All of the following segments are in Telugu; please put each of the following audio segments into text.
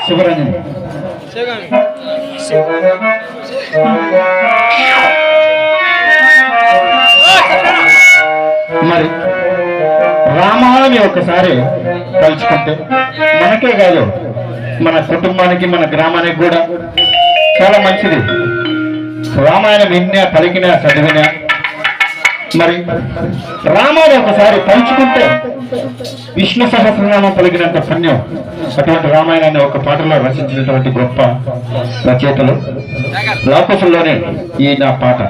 శివరంజన్ మరి రామాయణాన్ని ఒకసారి తలుచుకుంటే మనకే కాదు మన కుటుంబానికి మన గ్రామానికి కూడా చాలా మంచిది. రామాయణం విన్నా పలికినా చదివినా మరి రామాయణం ఒకసారి తలుచుకుంటే విష్ణు సహస్రనామం పలికినంత పుణ్యం. అటువంటి రామాయణాన్ని ఒక పాటలో రచించినటువంటి గొప్ప రచయితలు లాకుసుల్లోనే ఈ నా పాట.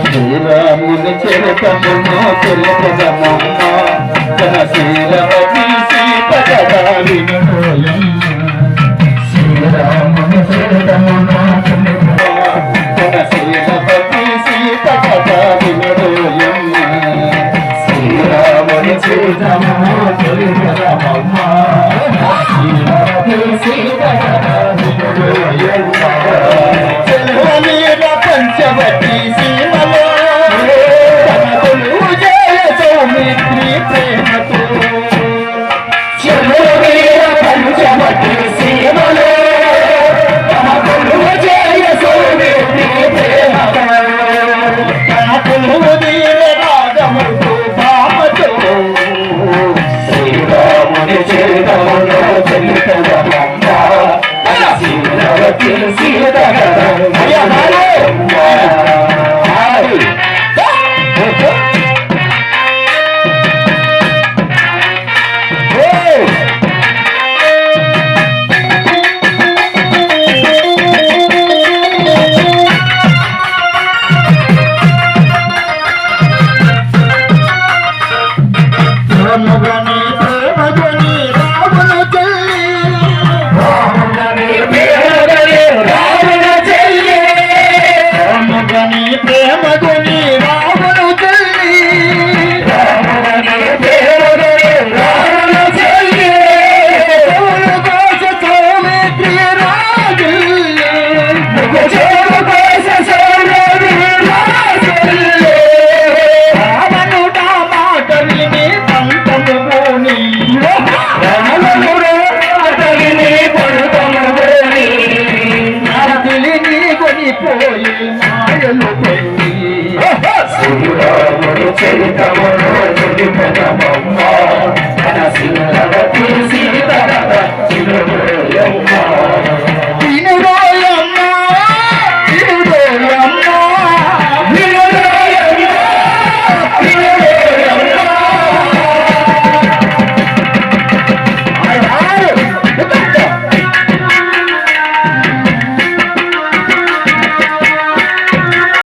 శ్రీరాముని చరితమును తెలుపదమమ్మ జనశీలవతి సీతగదావినోయమ్మ. శ్రీరాముని చరితమును జనశీలవతి సీతగదావినోయమ్మ. శ్రీరాముని చరితమును తెలుపదమమ్మ జనశీలవతి సీతగదావినోయమ్మ. చెల్వనీర పంచవటి సీమలో సౌమిత్రి ప్రేమతో చెల్వనీర పంచవటి సీమలో జయ సౌమిత్రి ప్రేమతో రాగముతో భామతో శ్రీరాముని చరితములో చరితమమ్మ సీతగదా